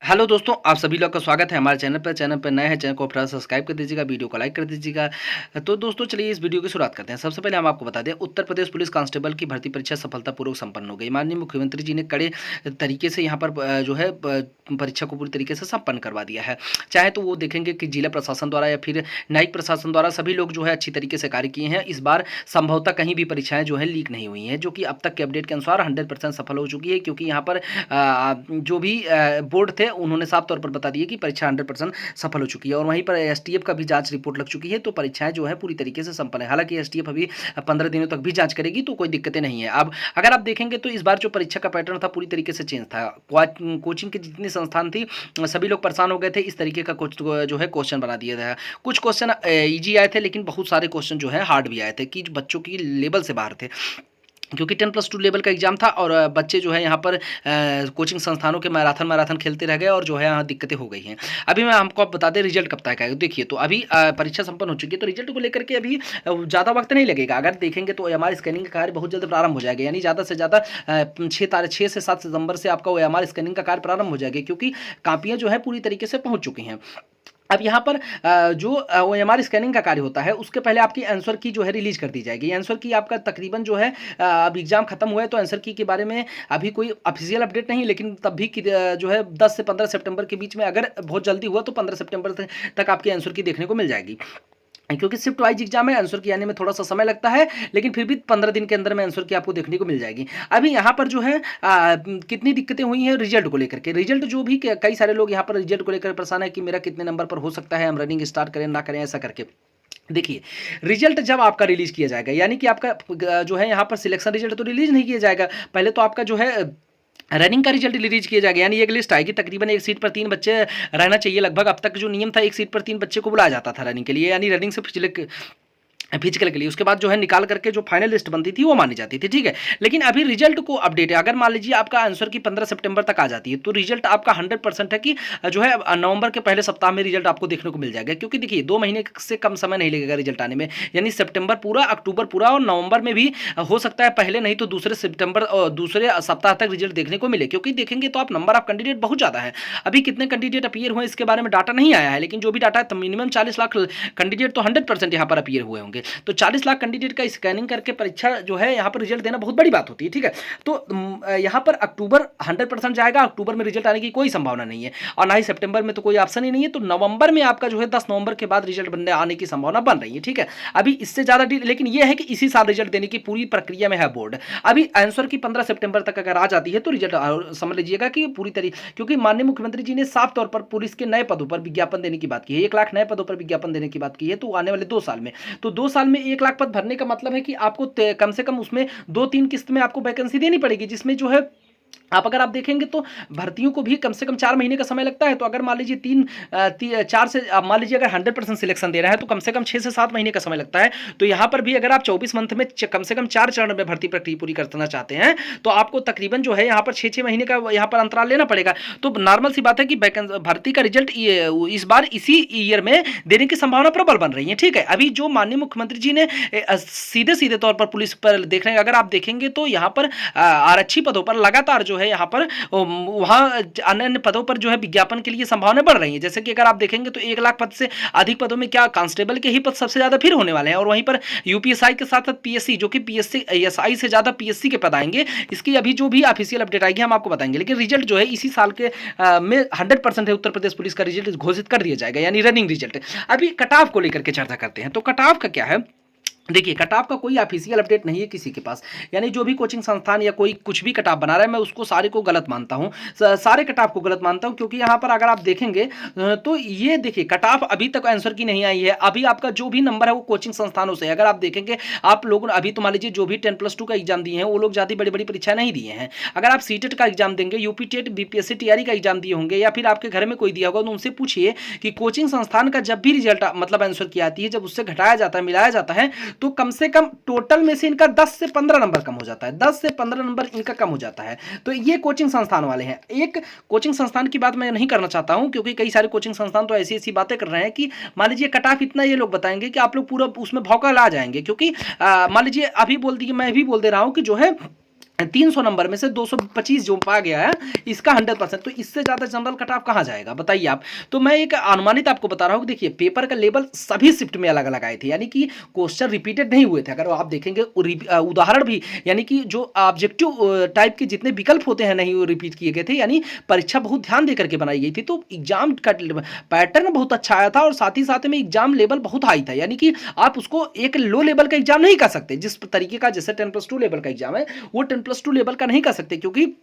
Hello दोस्तों, आप सभी लोग का स्वागत है हमारे चैनल पर नए हैं चैनल को फटाफट सब्सक्राइब कर दीजिएगा, वीडियो को लाइक कर दीजिएगा। तो दोस्तों चलिए इस वीडियो की शुरुआत करते हैं। सबसे पहले हम आपको बता दें, उत्तर प्रदेश पुलिस कांस्टेबल की भर्ती परीक्षा सफलतापूर्वक संपन्न हो गई। माननीय मुख्यमंत्री जी ने कड़े तरीके से यहाँ पर परीक्षा को पूरी तरीके से संपन्न करवा दिया है। चाहे तो वो देखेंगे कि जिला प्रशासन द्वारा या फिर न्यायिक प्रशासन द्वारा सभी लोग जो है अच्छी तरीके से कार्य किए हैं। इस बार संभवतः कहीं भी परीक्षाएं जो है लीक नहीं हुई हैं, जो कि अब तक के अपडेट के अनुसार 100% सफल हो चुकी है। क्योंकि यहाँ पर जो भी बोर्ड थे उन्होंने साफ तौर पर बता दिया कि परीक्षा 100% सफल हो चुकी है। और वहीं पर एसटीएफ का भी जांच रिपोर्ट लग चुकी है, तो परीक्षाएं जो है पूरी तरीके से संपन्न है। हालांकि एसटीएफ अभी 15 दिनों तक भी जांच करेगी, तो कोई दिक्कतें नहीं है। अब अगर आप देखेंगे तो इस बार जो परीक्षा का पैटर्न था पूरी तरीके से चेंज था। कोचिंग की जितनी संस्थान थी सभी लोग परेशान हो गए थे। इस तरीके का जो है क्वेश्चन बना दिया था। कुछ क्वेश्चन ईजी आए थे, लेकिन बहुत सारे क्वेश्चन जो है हार्ड भी आए थे कि बच्चों की लेवल से बाहर थे। क्योंकि 10+2 लेवल का एग्जाम था और बच्चे जो है यहाँ पर कोचिंग संस्थानों के मैराथन खेलते रह गए और जो है यहाँ दिक्कतें हो गई हैं। अभी मैं हमको आप बता दें रिजल्ट कब तक आएगा। देखिए, तो अभी परीक्षा संपन्न हो चुकी है, तो रिजल्ट को लेकर के अभी ज़्यादा वक्त नहीं लगेगा। अगर देखेंगे तो OMR स्कैनिंग का कार्य बहुत जल्द प्रारंभ हो जाएगा। यानी ज़्यादा से ज़्यादा 6 से 7 सितंबर से आपका OMR स्कैनिंग का कार्य प्रारंभ हो जाएगा, क्योंकि कापियाँ जो है पूरी तरीके से पहुँच चुकी हैं। अब यहाँ पर जो OMR स्कैनिंग का कार्य होता है उसके पहले आपकी आंसर की जो है रिलीज कर दी जाएगी। आंसर की आपका तकरीबन जो है अब एग्जाम खत्म हुआ है, तो आंसर की के बारे में अभी कोई ऑफिशियल अपडेट नहीं, लेकिन तब भी जो है 10 से 15 सितंबर के बीच में, अगर बहुत जल्दी हुआ तो 15 सितंबर तक आपकी आंसर की देखने को मिल जाएगी। क्योंकि शिफ्ट वाइज एग्जाम है, आंसर की आने में थोड़ा सा समय लगता है, लेकिन फिर भी 15 दिन के अंदर में आंसर की आपको देखने को मिल जाएगी। अभी यहाँ पर जो है कितनी दिक्कतें हुई हैं रिजल्ट को लेकर के। रिजल्ट जो भी कई सारे लोग यहाँ पर रिजल्ट को लेकर परेशान है कि मेरा कितने नंबर पर हो सकता है, हम रनिंग स्टार्ट करें ना करें, ऐसा करके। देखिए, रिजल्ट जब आपका रिलीज किया जाएगा, यानी कि आपका जो है यहाँ पर सिलेक्शन रिजल्ट तो रिलीज नहीं किया जाएगा। पहले तो आपका जो है रनिंग का रिजल्ट रिलीज किया जाएगा। यानी एक लिस्ट आएगी, तकरीबन एक सीट पर 3 बच्चे रहना चाहिए लगभग। अब तक जो नियम था, एक सीट पर 3 बच्चे को बुलाया जाता था रनिंग के लिए, यानी रनिंग से फिजिकल के लिए। उसके बाद जो है निकाल करके जो फाइनल लिस्ट बनती थी वो मानी जाती थी, ठीक है। लेकिन अभी रिजल्ट को अपडेट है। अगर मान लीजिए आपका आंसर की 15 सितंबर तक आ जाती है, तो रिजल्ट आपका 100% है कि जो है नवंबर के पहले सप्ताह में रिजल्ट आपको देखने को मिल जाएगा। क्योंकि देखिए, 2 महीने से कम समय नहीं लगेगा रिजल्ट आने में। यानी सितंबर पूरा, अक्टूबर पूरा और नवंबर में भी हो सकता है पहले नहीं तो दूसरे सितंबर और दूसरे सप्ताह तक रिजल्ट देखने को मिले। क्योंकि देखेंगे तो आप नंबर ऑफ कैंडिडेट बहुत ज़्यादा है। अभी कितने कैंडिडेट अपीयर हुए इसके बारे में डाटा नहीं आया है, लेकिन जो भी डाटा है मिनिमम 40 लाख कैंडिडेट तो 100% यहाँ पर अपीयर हुए होंगे। तो 40 लाख कैंडिडेट का स्कैनिंग करके परीक्षा जो है यहाँ पर रिजल्ट देना बहुत बड़ी बात होती है, ठीक है। तो यहाँ पर अक्टूबर 100% जाएगा। अक्टूबर में रिजल्ट आने की कोई संभावना नहीं है, और ना ही सितंबर में तो कोई ऑप्शन ही नहीं है। तो नवंबर में आपका जो है 10 नवंबर के बाद रिजल्ट बनने आने की संभावना बन रही है, ठीक है। अभी इससे ज़्यादा लेकिन यह है कि इसी साल रिजल्ट देने की पूरी प्रक्रिया में है बोर्ड। अभी आंसर की 15 सितंबर तक अगर आ जाती है तो रिजल्ट समझ लीजिएगा कि पूरी तरीके, क्योंकि माननीय मुख्यमंत्री जी ने साफ तौर पर पुलिस के नए पदों पर विज्ञापन देने की बात की है। 1 लाख नए पदों पर विज्ञापन देने की बात की है, तो आने वाले 2 साल में, तो 2 साल में 1 लाख पद भरने का मतलब है कि आपको कम से कम उसमें 2-3 किस्त में आपको वैकेंसी देनी पड़ेगी, जिसमें जो है अगर आप देखेंगे तो भर्तियों को भी कम से कम 4 महीने का समय लगता है। तो अगर मान लीजिए 4 से मान लीजिए अगर 100% सिलेक्शन दे रहा है तो कम से कम 6 से 7 महीने का समय लगता है। तो यहाँ पर भी अगर आप 24 मंथ में कम से कम 4 चरण में भर्ती प्रक्रिया पूरी करना चाहते हैं, तो आपको तकरीबन जो है यहाँ पर 6-6 महीने का यहाँ पर अंतराल लेना पड़ेगा। तो नॉर्मल सी बात है कि भर्ती का रिजल्ट इस बार इसी ईयर में देने की संभावना प्रबल बन रही है, ठीक है। अभी जो माननीय मुख्यमंत्री जी ने सीधे सीधे तौर पर पुलिस पर देख रहे हैं, अगर आप देखेंगे तो यहाँ पर आरक्षी पदों पर लगातार जो है यहाँ पर वहाँ अन्य पदों पर जो है विज्ञापन के लिए संभावना बढ़ रही है। जैसे कि अगर आप देखेंगे तो 1 लाख पद से अधिक पदों में क्या कांस्टेबल के ही पद सबसे ज्यादा फिर होने वाले हैं, और वहीं पर यूपीएसआई के साथ साथ पीएससी, जो कि पीएससी एसआई से ज्यादा पीएससी के पद आएंगे। इसकी अभी जो भी ऑफिशियल अपडेट आएगी हम आपको बताएंगे। लेकिन रिजल्ट जो है इसी साल के में 100% है, उत्तर प्रदेश पुलिस का रिजल्ट घोषित कर दिया जाएगा, यानी रनिंग रिजल्ट। अभी कट ऑफ को लेकर के चर्चा करते हैं। तो कट ऑफ का क्या है, देखिए, कट ऑफ का कोई ऑफिशियल अपडेट नहीं है किसी के पास। यानी जो भी कोचिंग संस्थान या कोई कुछ भी कट ऑफ बना रहा है, मैं उसको सारे को गलत मानता हूं, सारे कट ऑफ को गलत मानता हूं। क्योंकि यहां पर अगर आप देखेंगे तो ये देखिए, कट ऑफ अभी तक आंसर की नहीं आई है। अभी आपका जो भी नंबर है वो कोचिंग संस्थानों से, अगर आप देखेंगे आप लोगों अभी तो मान लीजिए जो भी 10+2 का एग्जाम दिए हैं वो लोग ज़्यादा बड़ी बड़ी परीक्षा नहीं दिए हैं। अगर आप सीटेट का एग्जाम देंगे, यूपी टेट, बीपीएससी टीआरई का एग्जाम दिए होंगे, या फिर आपके घर में कोई दिया होगा, तो उनसे पूछिए कि कोचिंग संस्थान का जब भी रिजल्ट मतलब आंसर की आती है, जब उससे घटाया जाता है, मिलाया जाता है, तो कम से कम टोटल में से इनका 10 से 15 नंबर कम हो जाता है। 10 से 15 नंबर इनका कम हो जाता है। तो ये कोचिंग संस्थान वाले हैं। एक कोचिंग संस्थान की बात मैं नहीं करना चाहता हूं, क्योंकि कई सारे कोचिंग संस्थान तो ऐसी ऐसी बातें कर रहे हैं कि मान लीजिए कट ऑफ इतना ये लोग बताएंगे कि आप लोग पूरा उसमें भौकाल आ जाएंगे। क्योंकि मान लीजिए अभी बोल दिए, मैं भी बोल दे रहा हूं कि जो है 300 नंबर में से 225 जो पा गया है इसका 100%, तो इससे ज़्यादा जनरल कट ऑफ कहाँ जाएगा बताइए आप। तो मैं एक अनुमानित आपको बता रहा हूँ कि देखिए पेपर का लेवल सभी शिफ्ट में अलग अलग आए थे, यानी कि क्वेश्चन रिपीटेड नहीं हुए थे। अगर आप देखेंगे उदाहरण भी, यानी कि जो ऑब्जेक्टिव टाइप के जितने विकल्प होते हैं नहीं रिपीट किए गए थे, यानी परीक्षा बहुत ध्यान दे करके बनाई गई थी। तो एग्जाम का पैटर्न बहुत अच्छा आया था और साथ ही साथ में एग्जाम लेवल बहुत हाई था, यानी कि आप उसको एक लो लेवल का एग्जाम नहीं कर सकते। जिस तरीके का जैसे 10+2 लेवल का एग्जाम है वो 10+2 लेवल का नहीं कर सकते, क्योंकि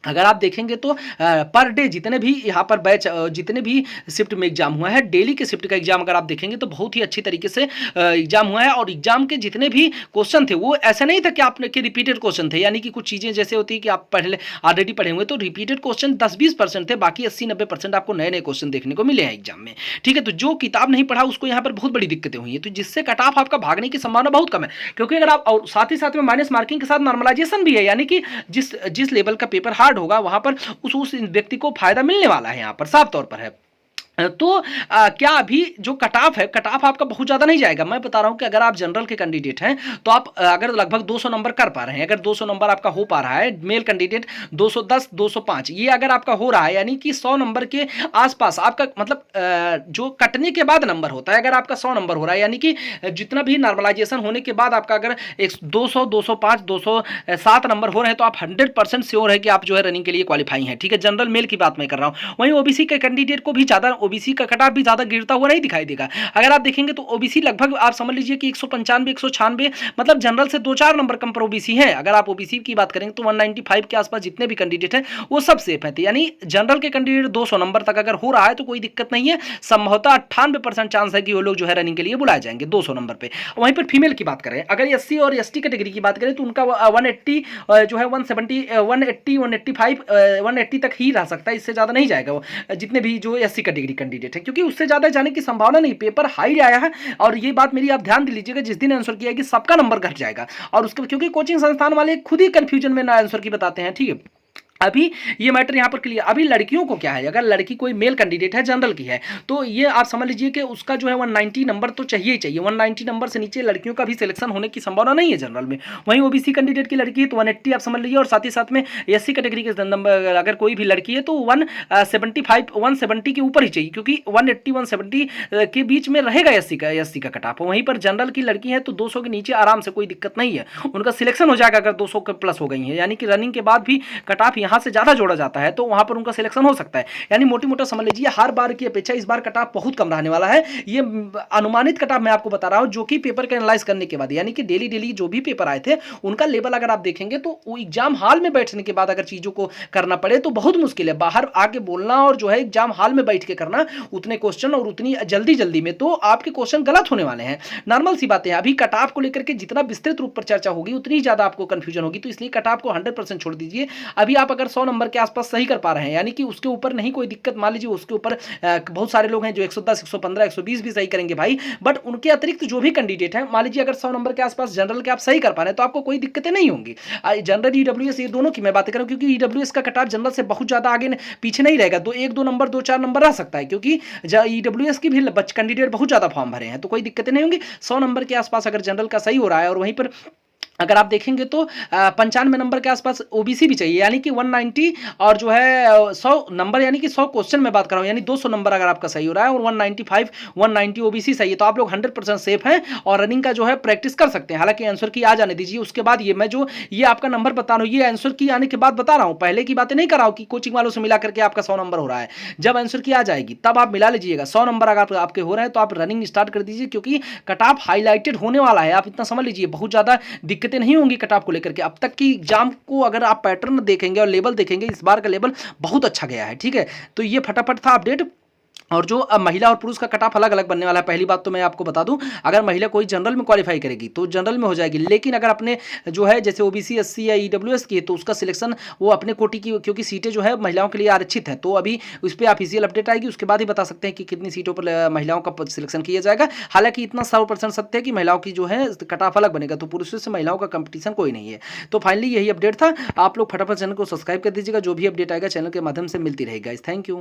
अगर आप देखेंगे तो पर डे जितने भी यहाँ पर बैच जितने भी शिफ्ट में एग्जाम हुआ है, डेली के शिफ्ट का एग्जाम अगर आप देखेंगे तो बहुत ही अच्छी तरीके से एग्जाम हुआ है। और एग्जाम के जितने भी क्वेश्चन थे वो ऐसा नहीं था कि आपने के रिपीटेड क्वेश्चन थे, यानी कि कुछ चीज़ें जैसे होती है कि आप पहले ऑलरेडी पढ़े हुए तो रिपीटेड क्वेश्चन 10-20% थे, बाकी 80-90% आपको नए नए क्वेश्चन देखने को मिले हैं एग्जाम में। ठीक है, तो जो किताब नहीं पढ़ा उसको यहाँ पर बहुत बड़ी दिक्कतें हुई है, तो जिससे कट ऑफ आपका भागने की संभावना बहुत कम है। क्योंकि अगर आप और साथ ही साथ में माइनस मार्किंग के साथ नॉर्मलाइजेशन भी है, यानी कि जिस लेवल का पेपर हार्ड होगा वहां पर उस व्यक्ति को फायदा मिलने वाला है, यहां पर साफ तौर पर है। तो क्या अभी जो कट ऑफ है, कट ऑफ आपका बहुत ज़्यादा नहीं जाएगा। मैं बता रहा हूं कि अगर आप जनरल के कैंडिडेट हैं तो आप अगर लगभग 200 नंबर कर पा रहे हैं, अगर 200 नंबर आपका हो पा रहा है, मेल कैंडिडेट 210 205 ये अगर आपका हो रहा है, यानी कि 100 नंबर के आसपास आपका मतलब जो कटने के बाद नंबर होता है, अगर आपका 100 नंबर हो रहा है, यानी कि जितना भी नॉर्मलाइजेशन होने के बाद आपका अगर 200 205 207 नंबर हो रहे हैं तो आप 100% श्योर है कि आप जो है रनिंग के लिए क्वालिफाई हैं। ठीक है, जनरल मेल की बात मैं कर रहा हूँ। वहीं ओबीसी के कैंडिडेट को भी ज़्यादा ओबीसी का कट ऑफ भी ज्यादा गिरता हुआ नहीं दिखाई देगा। अगर आप देखेंगे तो ओबीसी लगभग आप समझ लीजिए कि 195 196, मतलब जनरल से 2-4 नंबर कम पर ओबीसी है। अगर आप ओबीसी की बात करेंगे तो 195 के आसपास जितने भी कैंडिडेट हैं वो सब सेफ हैं, यानी जनरल के कैंडिडेट 200 नंबर तक अगर हो रहा है तो कोई दिक्कत नहीं है। संभवतः 98% चांस है कि वो लोग जो है रनिंग के लिए बुलाए जाएंगे 200 नंबर पे। वहीं पर फीमेल की बात करें, अगर एससी और एसटी कैटेगरी की बात करें तो उनका 180 जो है 170 180 185 180 तक ही रह सकता है, इससे ज्यादा नहीं जाएगा वो, जितने भी जो एससी कैटेगरी कैंडिडेट है, क्योंकि उससे ज्यादा जाने की संभावना नहीं। पेपर हाई आया है और ये बात मेरी आप ध्यान दे लीजिएगा, जिस दिन आंसर किया कि सबका नंबर घट जाएगा और उसके क्योंकि कोचिंग संस्थान वाले खुद ही कंफ्यूजन में ना आंसर की बताते हैं। ठीक है, अभी ये मैटर यहाँ पर क्लियर। अभी लड़कियों को क्या है, अगर लड़की कोई मेल कैंडिडेट है जनरल की है तो ये आप समझ लीजिए कि उसका जो है 190 नंबर तो चाहिए ही चाहिए। 190 नंबर से नीचे लड़कियों का भी सिलेक्शन होने की संभावना नहीं है जनरल में। वहीं ओबीसी कैंडिडेट की लड़की है तो 180 आप समझ लीजिए, और साथ ही साथ में एससी कैटेगरी के नंबर अगर कोई भी लड़की है तो 170 के ऊपर ही चाहिए, क्योंकि 180 170 के बीच में रहेगा एससी का कट ऑफ। वहीं पर जनरल की लड़की है तो 200 के नीचे आराम से कोई दिक्कत नहीं है, उनका सिलेक्शन हो जाएगा अगर 200 के प्लस हो गई है, यानी कि रनिंग के बाद भी कट ऑफ यहां से ज्यादा जोड़ा जाता है तो वहां पर उनका सिलेक्शन हो सकता है। यानी मोटी मोटा समझ लीजिए हर बार की अपेक्षा इस बार कट ऑफ बहुत कम रहने वाला है। ये अनुमानित कट ऑफ मैं आपको बता रहा हूं, जो कि पेपर का एनालाइज करने के बाद, यानी कि डेली जो भी पेपर आए थे उनका लेवल अगर आप देखेंगे तो वो एग्जाम हॉल में बैठने के बाद अगर चीजों को करना पड़े तो बहुत मुश्किल है। बाहर आके बोलना और जो है एग्जाम हॉल में बैठ के करना उतने क्वेश्चन और उतनी जल्दी में तो आपके क्वेश्चन गलत होने वाले हैं। नॉर्मल सी बात है, अभी कट ऑफ को लेकर के जितना विस्तृत रूप पर चर्चा होगी उतनी ज्यादा आपको कंफ्यूजन होगी, तो इसलिए कट ऑफ को 100% छोड़ दीजिए। अभी आप अगर 100 नंबर के आसपास सही कर पा रहे हैं, यानी कि उसके ऊपर नहीं कोई दिक्कत, मान लीजिए उसके ऊपर बहुत सारे लोग हैं जो 110 115 120 भी सही करेंगे भाई, बट उनके अतिरिक्त जो भी कैंडिडेट हैं, मान लीजिए अगर 100 नंबर के आसपास जनरल के आप सही कर पा रहे हैं तो आपको कोई दिक्कतें नहीं होंगी। जनरल ईडब्ल्यूएस ये दोनों की मैं बात कर रहा हूं, क्योंकि ईडब्ल्यूएस का कट ऑफ जनरल से बहुत ज्यादा आगे पीछे नहीं रहेगा, 1-2 नंबर 2-4 नंबर रह सकता है, क्योंकि ईडब्ल्यूएस की भी कैंडिडेट बहुत ज्यादा फॉर्म भरे हैं तो कोई दिक्कतें नहीं होंगी। 100 नंबर के आसपास अगर जनरल का सही हो रहा है और वहीं पर अगर आप देखेंगे तो 95 नंबर के आसपास ओबीसी भी चाहिए, यानी कि 190 और जो है 100 नंबर, यानी कि 100 क्वेश्चन में बात कर रहा हूं, यानी 200 नंबर अगर आपका सही हो रहा है और 195 190 ओबीसी सही है तो आप लोग 100% सेफ हैं और रनिंग का जो है प्रैक्टिस कर सकते हैं। हालांकि आंसर की आ जाने दीजिए, उसके बाद ये मैं जो ये आपका नंबर बता रहा हूँ ये आंसर की आने के बाद बता रहा हूँ, पहले की बातें नहीं कर रहा हूँ कि कोचिंग वालों से मिला करके आपका 100 नंबर हो रहा है। जब आंसर की आ जाएगी तब आप मिला लीजिएगा। 100 नंबर अगर आपके हो रहे हैं तो आप रनिंग स्टार्ट कर दीजिए, क्योंकि कट ऑफ हाईलाइटेड होने वाला है। आप इतना समझ लीजिए बहुत ज्यादा दिक्कतें नहीं होंगी कट ऑफ को लेकर के। अब तक की एग्जाम को अगर आप पैटर्न देखेंगे और लेवल देखेंगे, इस बार का लेवल बहुत अच्छा गया है। ठीक है, तो ये फटाफट था अपडेट। और जो अब महिला और पुरुष का कट ऑफ अलग अलग बनने वाला है। पहली बात तो मैं आपको बता दूं, अगर महिला कोई जनरल में क्वालिफाई करेगी तो जनरल में हो जाएगी, लेकिन अगर अपने जो है जैसे ओबीसी एससी या ईडब्ल्यूएस की है तो उसका सिलेक्शन वो अपने कोटि की, क्योंकि सीटें जो है महिलाओं के लिए आरक्षित है, तो अभी उस पर ऑफिशियल अपडेट आएगी, उसके बाद ही बता सकते हैं कि कितनी सीटों पर महिलाओं का सिलेक्शन किया जाएगा। हालांकि इतना 100% सत्य है कि महिलाओं की जो है कट ऑफ अलग बनेगा, तो पुरुषों से महिलाओं का कंपटीशन कोई नहीं है। तो फाइनली यही अपडेट था। आप लोग फटाफट चैनल को सब्सक्राइब कर दीजिएगा, जो भी अपडेट आएगा चैनल के माध्यम से मिलती रहेगा। Thank you.